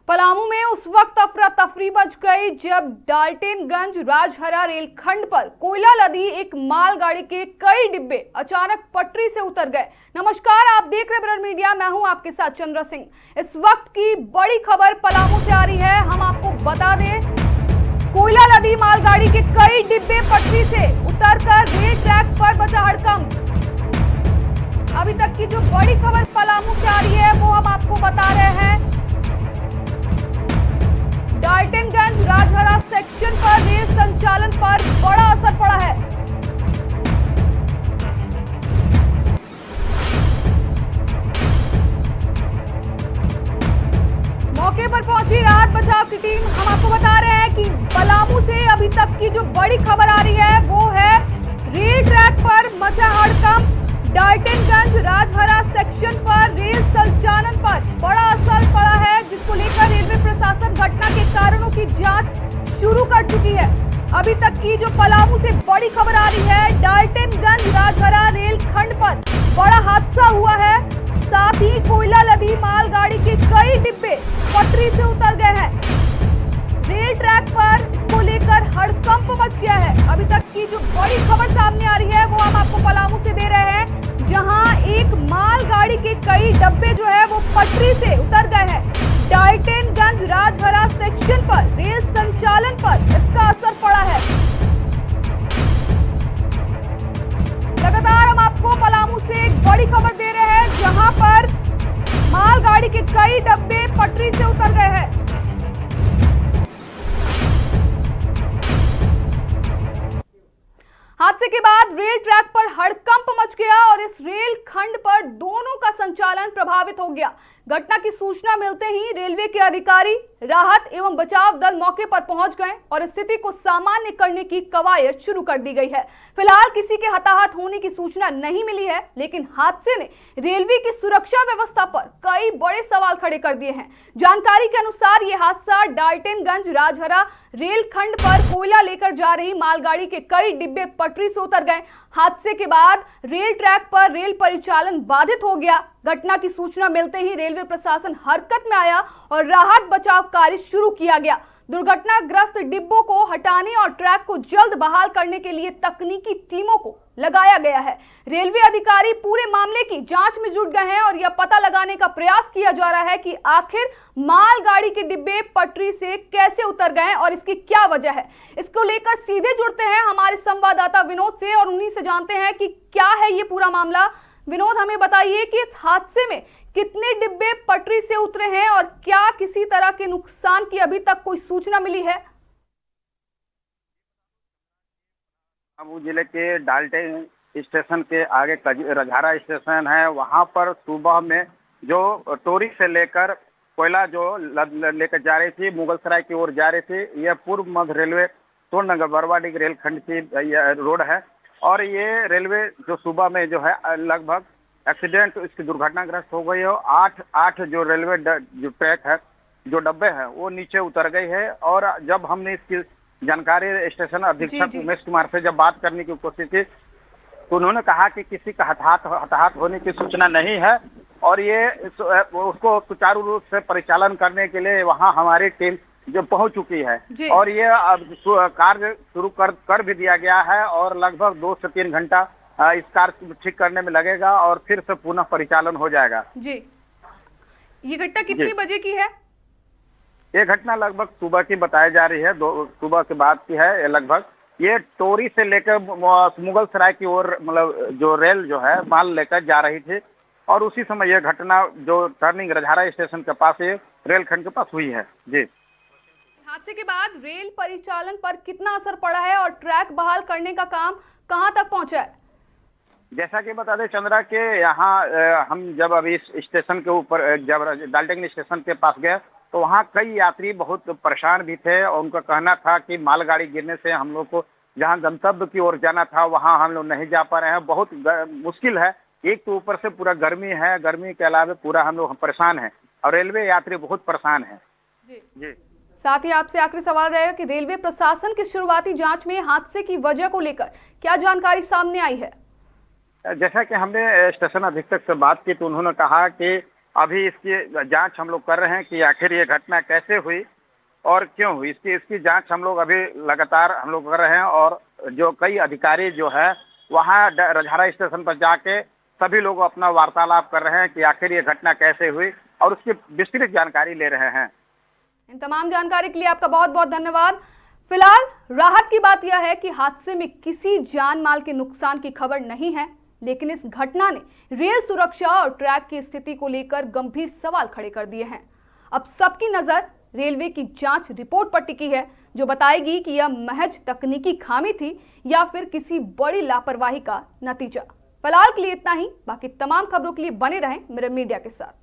पलामू में उस वक्त अफरा तफरी मच गई जब डाल्टनगंज राजहरा रेलखंड पर कोयला लदी एक मालगाड़ी के कई डिब्बे अचानक पटरी से उतर गए। नमस्कार, आप देख रहे ब्रड मीडिया, मैं हूं आपके साथ चंद्र सिंह। इस वक्त की बड़ी खबर पलामू से आ रही है। हम आपको बता दें, कोयला लदी मालगाड़ी के कई डिब्बे पटरी से उतरकर रेल ट्रैक पर बचा हड़कंप। अभी तक की जो बड़ी खबर पलामू से आ रही है वो हम आपको बता रहे हैं। डाल्टनगंज राजहरा सेक्शन पर रेल संचालन पर बड़ा असर पड़ा है। मौके पर पहुंची राहत बचाव की टीम। हम आपको बता रहे हैं कि पलामू से अभी तक की जो बड़ी खबर आ रही है वो है रेल ट्रैक पर मचा हड़कंप। डाल्टनगंज राजहरा सेक्शन पर रेल संचालन पर बड़ा असर पड़ा है, जिसको लेकर रेलवे प्रशासन घटना के कारणों की जांच शुरू कर चुकी है। अभी तक की जो पलामू से बड़ी खबर आ रही है, डाल्टनगंज राजहरा रेल खंड पर बड़ा हादसा हुआ है। साथ ही कोयला लदी मालगाड़ी के कई डिब्बे पटरी से उतर गए हैं। रेल ट्रैक पर इसको लेकर हड़कंप मच गया है। अभी तक की जो बड़ी खबर सामने आ रही है वो हम आपको पलामू से दे रहे हैं, जहां एक मालगाड़ी के कई डब्बे जो है वो पटरी से उतर गए हैं। डाल्टनगंज राजहरा सेक्शन पर रेल संचालन पर इसका असर पड़ा है। लगातार हम आपको पलामू से एक बड़ी खबर दे रहे हैं, जहां पर मालगाड़ी के कई डब्बे पटरी से उतर गए हैं। हादसे के बाद रेल ट्रैक पर हड़कंप मच गया और इस रेल खंड पर दोनों का संचालन प्रभावित हो गया। घटना की सूचना मिलते ही रेलवे के अधिकारी, राहत एवं बचाव दल मौके पर पहुंच गए और स्थिति को सामान्य करने की कवायद शुरू कर दी गई है। फिलहाल किसी के हताहत होने की सूचना नहीं मिली है, लेकिन हादसे ने रेलवे की सुरक्षा व्यवस्था पर कई बड़े सवाल खड़े कर दिए हैं। जानकारी के अनुसार ये हादसा डाल्टनगंज राजहरा रेल खंड पर कोयला लेकर जा रही मालगाड़ी के कई डिब्बे पटरी से उतर गए। हादसे के बाद रेल ट्रैक पर रेल परिचालन बाधित हो गया। घटना की सूचना मिलते ही रेलवे प्रशासन हरकत में आया और राहत बचाव कार्य शुरू किया गया। दुर्घटनाग्रस्त डिब्बों को हटाने और ट्रैक को जल्द बहाल करने के लिए तकनीकी टीमों को लगाया गया है। रेलवे अधिकारी पूरे मामले की जांच में जुट गए हैं और यह पता लगाने का प्रयास किया जा रहा है कि आखिर मालगाड़ी के डिब्बे पटरी से कैसे उतर गए और इसकी क्या वजह है। इसको लेकर सीधे जुड़ते हैं हमारे संवाददाता विनोद से और उन्हीं से जानते हैं कि क्या है ये पूरा मामला। विनोद, हमें बताइए कि इस हादसे में कितने डिब्बे पटरी से उतरे हैं और क्या किसी तरह के नुकसान की अभी तक कोई सूचना मिली है? पलामू जिले के डाल्टन स्टेशन के आगे राजहरा स्टेशन है। वहां पर सुबह में जो टोरी से लेकर कोयला जो लेकर जा रही थी, मुगलसराय की ओर जा रही थी, यह पूर्व मध्य रेलवे तोड़नगर बरवाडी रेलखंड की रोड है। और ये रेलवे जो सुबह में जो है लगभग एक्सीडेंट, इसकी दुर्घटनाग्रस्त हो गई है। आठ जो रेलवे जो ट्रैक है, जो डब्बे हैं, वो नीचे उतर गई है। और जब हमने इसकी जानकारी स्टेशन अधीक्षक उमेश कुमार से जब बात करने की कोशिश की तो उन्होंने कहा कि किसी का हताहत होने की सूचना नहीं है और ये उसको सुचारू रूप से परिचालन करने के लिए वहाँ हमारी टीम जो पहुंच चुकी है और ये कार्य शुरू कर भी दिया गया है और लगभग 2 से 3 घंटा इस कार्य ठीक करने में लगेगा और फिर से पुनः परिचालन हो जाएगा। जी, ये घटना कितनी बजे की है? ये घटना लगभग सुबह की बताई जा रही है, सुबह के बाद की है। लगभग ये टोरी से लेकर मुगलसराय की ओर मतलब जो रेल जो है माल लेकर जा रही थी और उसी समय यह घटना जो टर्निंग राजहरा स्टेशन के पास रेलखंड के पास हुई है। जी, हादसे के बाद रेल परिचालन पर कितना असर पड़ा है और ट्रैक बहाल करने का काम कहां तक पहुंचा है? जैसा कि बता दें चंद्रा के यहाँ हम जब अभी स्टेशन के ऊपर जब डाल्टन स्टेशन के पास गए तो वहाँ कई यात्री बहुत परेशान भी थे और उनका कहना था कि मालगाड़ी गिरने से हम लोग को जहाँ गंतव्य की ओर जाना था वहाँ हम लोग नहीं जा पा रहे हैं। बहुत मुश्किल है, एक तो ऊपर से पूरा गर्मी है, गर्मी के अलावा पूरा हम लोग परेशान हैं और रेलवे यात्री बहुत परेशान है। जी, साथ ही आपसे आखिरी सवाल रहेगा कि रेलवे प्रशासन की शुरुआती जांच में हादसे की वजह को लेकर क्या जानकारी सामने आई है? जैसा कि हमने स्टेशन अधीक्षक से बात की तो उन्होंने कहा कि अभी इसकी जांच हम लोग कर रहे हैं कि आखिर ये घटना कैसे हुई और क्यों हुई। इसकी जांच हम लोग अभी लगातार हम लोग कर रहे हैं और जो कई अधिकारी जो है वहाँ रजहारा स्टेशन पर जाके सभी लोग अपना वार्तालाप कर रहे हैं कि आखिर ये घटना कैसे हुई और उसकी विस्तृत जानकारी ले रहे हैं। इन तमाम जानकारी के लिए आपका बहुत बहुत धन्यवाद। फिलहाल राहत की बात यह है कि हादसे में किसी जान माल के नुकसान की खबर नहीं है, लेकिन इस घटना ने रेल सुरक्षा और ट्रैक की स्थिति को लेकर गंभीर सवाल खड़े कर दिए हैं। अब सबकी नजर रेलवे की जांच रिपोर्ट पर टिकी है, जो बताएगी कि यह महज तकनीकी खामी थी या फिर किसी बड़ी लापरवाही का नतीजा। फिलहाल के लिए इतना ही। बाकी तमाम खबरों के लिए बने रहें मिरर मीडिया के साथ।